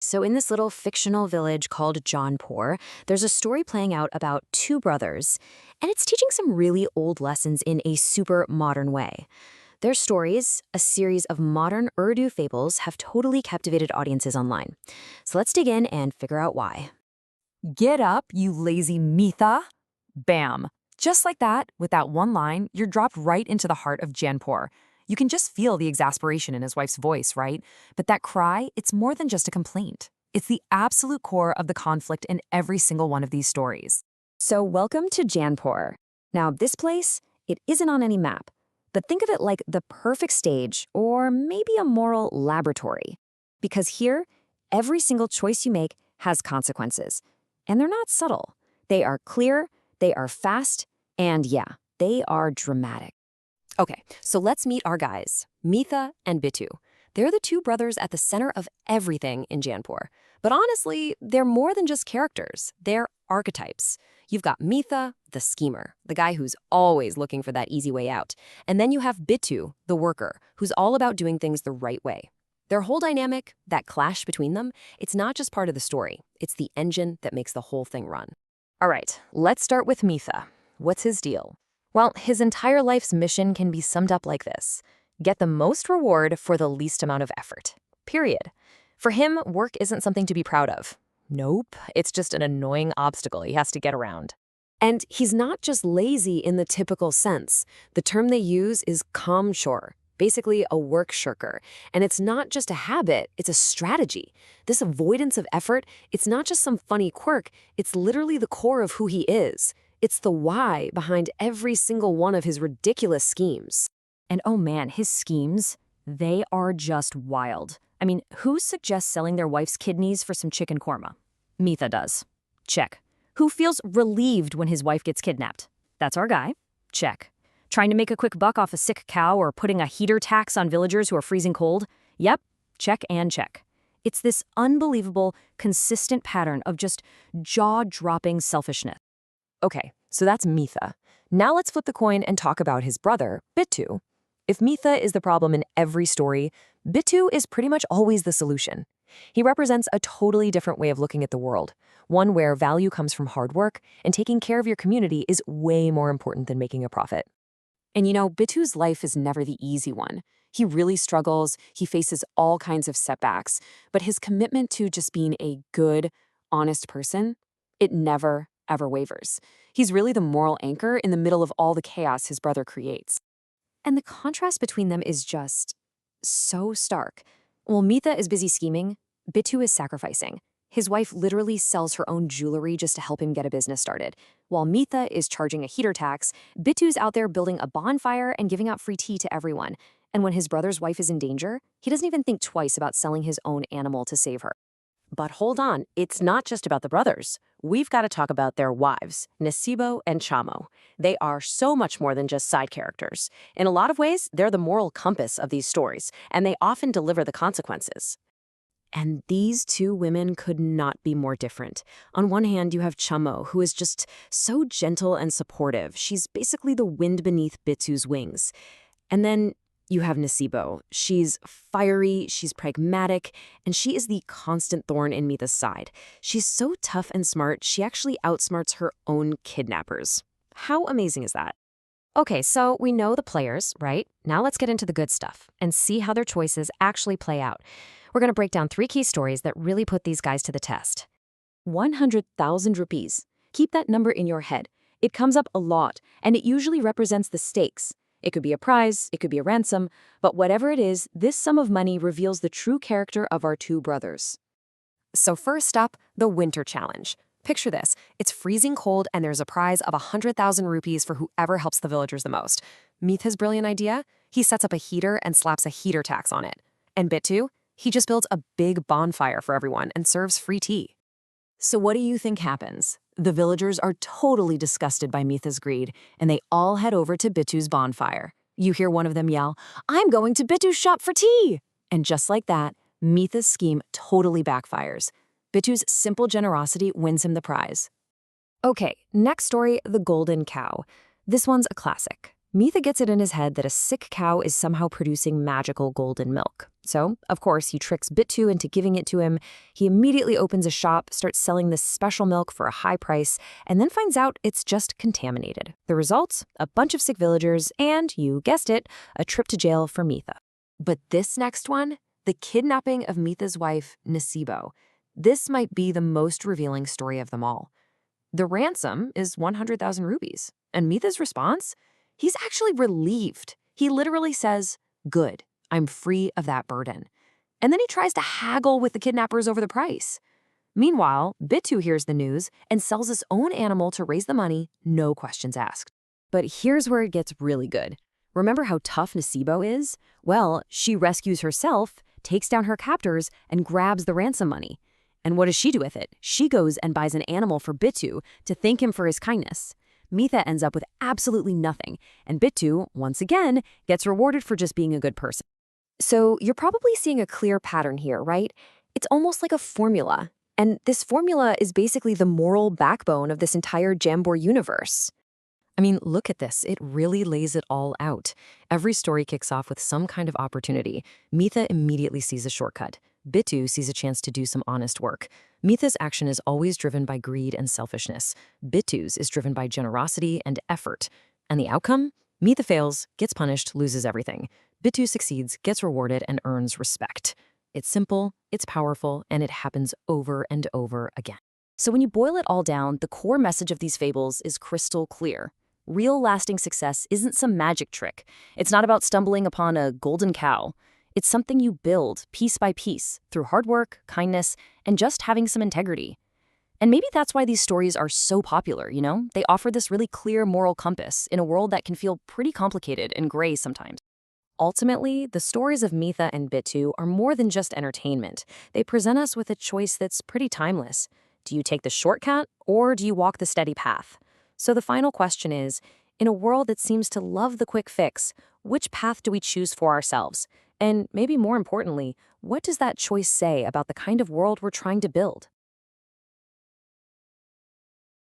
So, in this little fictional village called Jaunpur, there's a story playing out about two brothers, and it's teaching some really old lessons in a super modern way. Their stories, a series of modern Urdu fables, have totally captivated audiences online. So, let's dig in and figure out why. Get up, you lazy Meetha. Bam. Just like that, with that one line, you're dropped right into the heart of Janpur. You can just feel the exasperation in his wife's voice, right? But that cry, it's more than just a complaint. It's the absolute core of the conflict in every single one of these stories. So, welcome to Jaunpur. Now, this place, it isn't on any map, but think of it like the perfect stage or maybe a moral laboratory. Because here, every single choice you make has consequences. And they're not subtle. They are clear, they are fast, and yeah, they are dramatic. Okay, so let's meet our guys, Meetha and Bittu. They're the two brothers at the center of everything in Jaunpur. But honestly, they're more than just characters. They're archetypes. You've got Meetha, the schemer, the guy who's always looking for that easy way out. And then you have Bittu, the worker, who's all about doing things the right way. Their whole dynamic, that clash between them, it's not just part of the story. It's the engine that makes the whole thing run. All right, let's start with Meetha. What's his deal? Well, his entire life's mission can be summed up like this: get the most reward for the least amount of effort. Period. For him, work isn't something to be proud of. Nope, it's just an annoying obstacle he has to get around. And he's not just lazy in the typical sense. The term they use is kamchor, basically a work shirker. And it's not just a habit, it's a strategy. This avoidance of effort, it's not just some funny quirk, it's literally the core of who he is. It's the why behind every single one of his ridiculous schemes. And oh man, his schemes, they are just wild. I mean, who suggests selling their wife's kidneys for some chicken korma? Meetha does. Check. Who feels relieved when his wife gets kidnapped? That's our guy. Check. Trying to make a quick buck off a sick cow or putting a heater tax on villagers who are freezing cold? Yep. Check and check. It's this unbelievable, consistent pattern of just jaw-dropping selfishness. Okay, so that's Meetha. Now let's flip the coin and talk about his brother, Bittu. If Meetha is the problem in every story, Bittu is pretty much always the solution. He represents a totally different way of looking at the world, one where value comes from hard work and taking care of your community is way more important than making a profit. And you know, Bittu's life is never the easy one. He really struggles, he faces all kinds of setbacks, but his commitment to just being a good, honest person, it never, ever wavers. He's really the moral anchor in the middle of all the chaos his brother creates. And the contrast between them is just so stark. While Meetha is busy scheming, Bittu is sacrificing. His wife literally sells her own jewelry just to help him get a business started. While Meetha is charging a heater tax, Bittu's out there building a bonfire and giving out free tea to everyone. And when his brother's wife is in danger, he doesn't even think twice about selling his own animal to save her. But hold on, it's not just about the brothers. We've got to talk about their wives, Nasibo and Chamo. They are so much more than just side characters. In a lot of ways, they're the moral compass of these stories, and they often deliver the consequences. And these two women could not be more different. On one hand, you have Chamo, who is just so gentle and supportive. She's basically the wind beneath Bitsu's wings. And then you have Nasibo. She's fiery, she's pragmatic, and she is the constant thorn in Meetha's side. She's so tough and smart, she actually outsmarts her own kidnappers. How amazing is that? Okay, so we know the players, right? Now let's get into the good stuff and see how their choices actually play out. We're going to break down 3 key stories that really put these guys to the test. 100,000 rupees. Keep that number in your head. It comes up a lot, and it usually represents the stakes. It could be a prize, it could be a ransom, but whatever it is, this sum of money reveals the true character of our two brothers. So first up, the Winter Challenge. Picture this. It's freezing cold, and there's a prize of 100,000 rupees for whoever helps the villagers the most. Meetha's brilliant idea? He sets up a heater and slaps a heater tax on it. And Bittu? He just builds a big bonfire for everyone and serves free tea. So what do you think happens? The villagers are totally disgusted by Meetha's greed, and they all head over to Bittu's bonfire. You hear one of them yell, "I'm going to Bittu's shop for tea!" And just like that, Meetha's scheme totally backfires. Bittu's simple generosity wins him the prize. Okay, next story, the Golden Cow. This one's a classic. Meetha gets it in his head that a sick cow is somehow producing magical golden milk. So, of course, he tricks Bittu into giving it to him. He immediately opens a shop, starts selling this special milk for a high price, and then finds out it's just contaminated. The result? A bunch of sick villagers and, you guessed it, a trip to jail for Meetha. But this next one, the kidnapping of Meetha's wife, Nasibo, this might be the most revealing story of them all. The ransom is 100,000 rupees, and Meetha's response? He's actually relieved. He literally says, "Good, I'm free of that burden." And then he tries to haggle with the kidnappers over the price. Meanwhile, Bittu hears the news and sells his own animal to raise the money, no questions asked. But here's where it gets really good. Remember how tough Nasibo is? Well, she rescues herself, takes down her captors, and grabs the ransom money. And what does she do with it? She goes and buys an animal for Bittu to thank him for his kindness. Meetha ends up with absolutely nothing, and Bittu, once again, gets rewarded for just being a good person. So you're probably seeing a clear pattern here, right? It's almost like a formula. And this formula is basically the moral backbone of this entire Jambour universe. I mean, look at this. It really lays it all out. Every story kicks off with some kind of opportunity. Meetha immediately sees a shortcut. Bittu sees a chance to do some honest work. Meetha's action is always driven by greed and selfishness. Bittu's is driven by generosity and effort. And the outcome? Meetha fails, gets punished, loses everything. Bittu succeeds, gets rewarded, and earns respect. It's simple, it's powerful, and it happens over and over again. So when you boil it all down, the core message of these fables is crystal clear. Real lasting success isn't some magic trick. It's not about stumbling upon a golden cow. It's something you build piece by piece through hard work, kindness, and just having some integrity. And maybe that's why these stories are so popular, you know? They offer this really clear moral compass in a world that can feel pretty complicated and gray sometimes. Ultimately, the stories of Meetha and Bittu are more than just entertainment. They present us with a choice that's pretty timeless. Do you take the shortcut, or do you walk the steady path? So the final question is, in a world that seems to love the quick fix, which path do we choose for ourselves? And maybe more importantly, what does that choice say about the kind of world we're trying to build?